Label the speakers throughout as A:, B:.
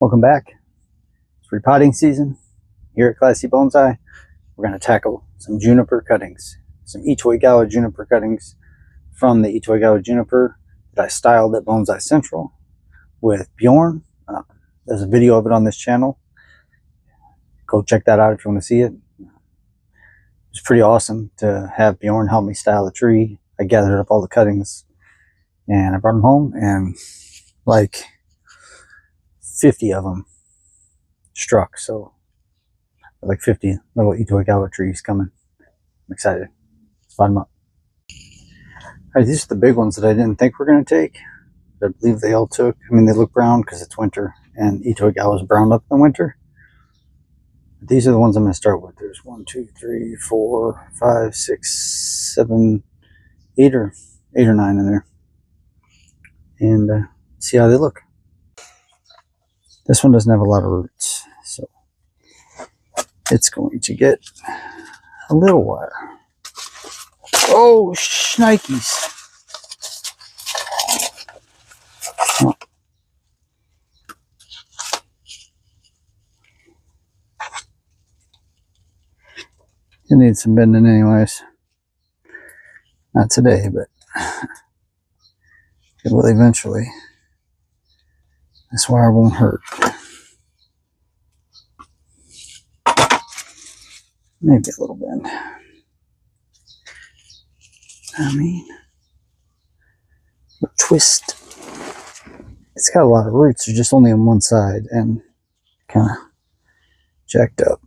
A: Welcome back. It's repotting season here at Classy Bonsai. We're going to tackle some juniper cuttings, some Itoigawa Juniper cuttings from the Itoigawa Juniper that I styled at Bonsai Central with Bjorn. There's a video of it on this channel. Go check that out if you want to see it. It's pretty awesome to have Bjorn help me style the tree. I gathered up all the cuttings and I brought them home, and like 50 of them struck. So like 50 little Itoigawa trees coming. I'm excited. Let's find them up. Alright, these are the big ones that I didn't think were going to take. I believe they all took. I mean, they look brown because it's winter and Itoigawa is browned up in the winter. But these are the ones I'm going to start with. There's 1, 2, 3, 4, 5, 6, 7, 8 or 9 in there. And see how they look. This one doesn't have a lot of roots, so it's going to get a little while. Oh, shnikes. Oh. It needs some bending anyways. Not today, but it will eventually. This wire won't hurt. Maybe a little bend. I mean, a twist. It's got a lot of roots. They're just only on one side and kind of jacked up.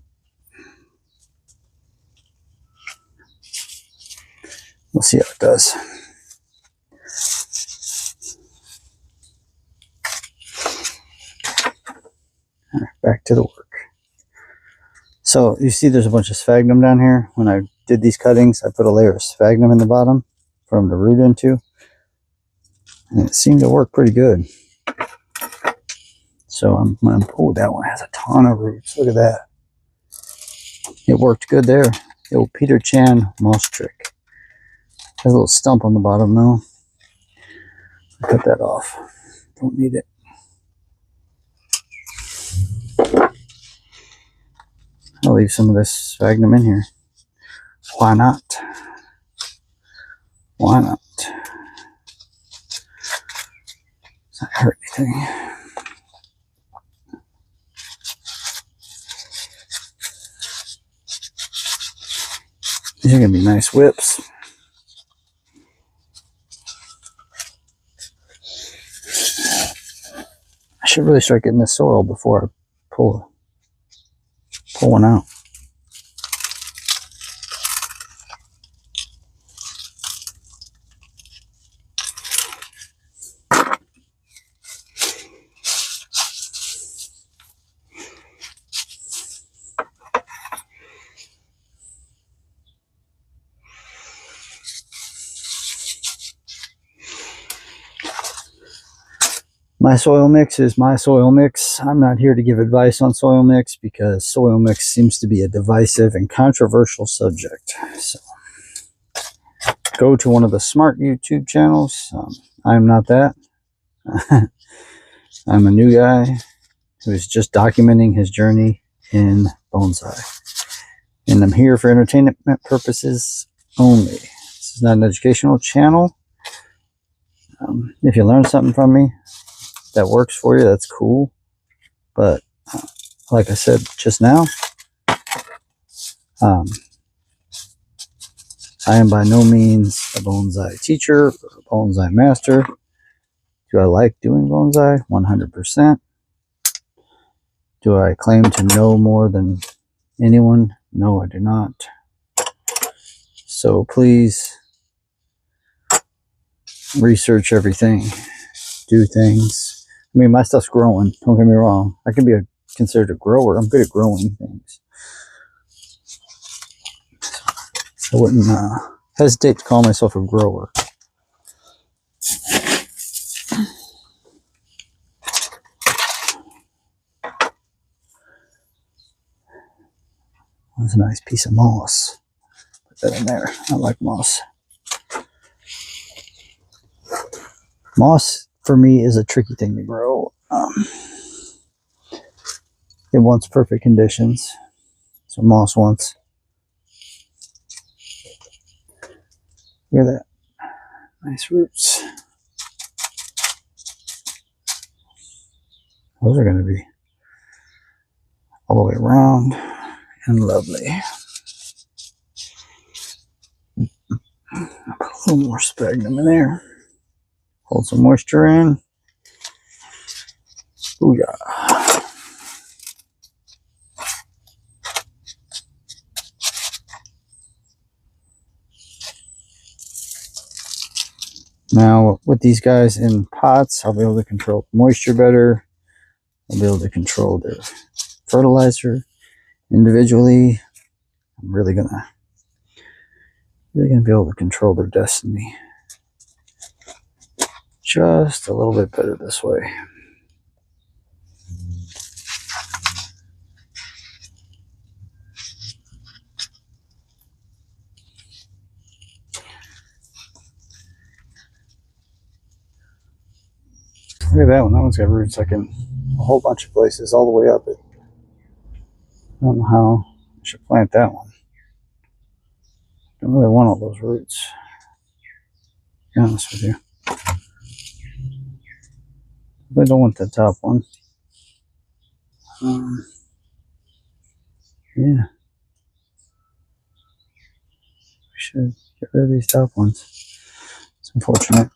A: We'll see how it does. Back to the work. So you see there's a bunch of sphagnum down here. When I did these cuttings, I put a layer of sphagnum in the bottom for them to root into, and it seemed to work pretty good. So I'm going to pull. That one has a ton of roots. Look at that. It worked good there. The old Peter Chan moss trick. Has a little stump on the bottom though. I'll cut that off. Don't need it. I'll leave some of this sphagnum in here. Why not? Why not? It's not hurt anything. These are going to be nice whips. I should really start getting this soil before I pull one out. My soil mix is my soil mix. I'm not here to give advice on soil mix because soil mix seems to be a divisive and controversial subject. So go to one of the smart YouTube channels. I'm not that. I'm a new guy who's just documenting his journey in bonsai. And I'm here for entertainment purposes only. This is not an educational channel. If you learn something from me that works for you, that's cool. But like I said just now, I am by no means a bonsai teacher or a bonsai master. Do I like doing bonsai? 100%. Do I claim to know more than anyone? No, I do not. So please research everything. Do things. I mean, my stuff's growing. Don't get me wrong. I can be considered a grower. I'm good at growing things. I wouldn't hesitate to call myself a grower. That's a nice piece of moss. Put that in there. I like moss. Moss for me is a tricky thing to grow. It wants perfect conditions. So moss wants. Look at that. Nice roots. Those are going to be all the way around and lovely. Put a little more sphagnum in there. Hold some moisture in. Booyah. Now with these guys in pots, I'll be able to control moisture better. I'll be able to control their fertilizer individually. I'm really gonna be able to control their destiny just a little bit better this way. Look at that one. That one's got roots like in a whole bunch of places all the way up it. I don't know how I should plant that one. I don't really want all those roots, to be honest with you. I don't want the top one. Yeah. We should get rid of these top ones. It's unfortunate.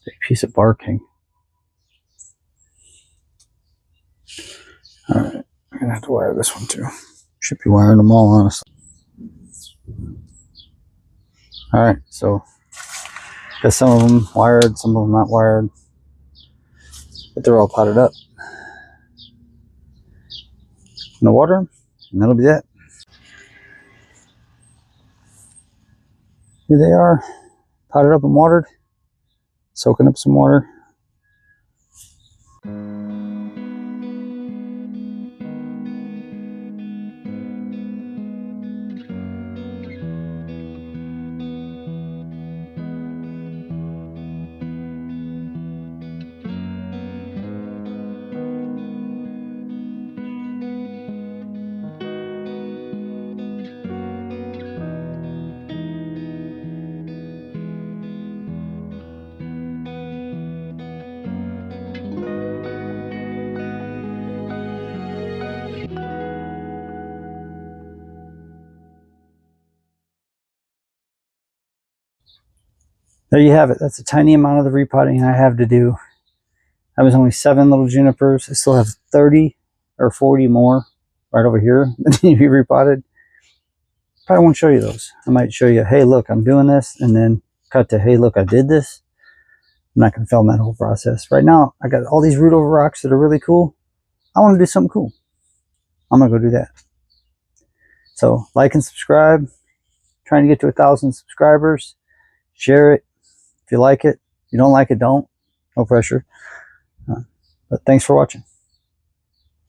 A: Big piece of barking. Alright, I'm gonna have to wire this one too. Should be wiring them all, honestly. Alright, so got some of them wired, some of them not wired. But they're all potted up. I'm gonna water them, and that'll be that. Here they are, potted up and watered. Soaking up some water. There you have it. That's a tiny amount of the repotting I have to do. I was only 7 little junipers. I still have 30 or 40 more right over here that need to be repotted. Probably won't show you those. I might show you, hey, look, I'm doing this, and then cut to, hey, look, I did this. I'm not going to film that whole process. Right now, I got all these root over rocks that are really cool. I want to do something cool. I'm going to go do that. So, like and subscribe. Trying to get to 1,000 subscribers. Share it if you like it. If you don't like it, don't. No pressure. But thanks for watching.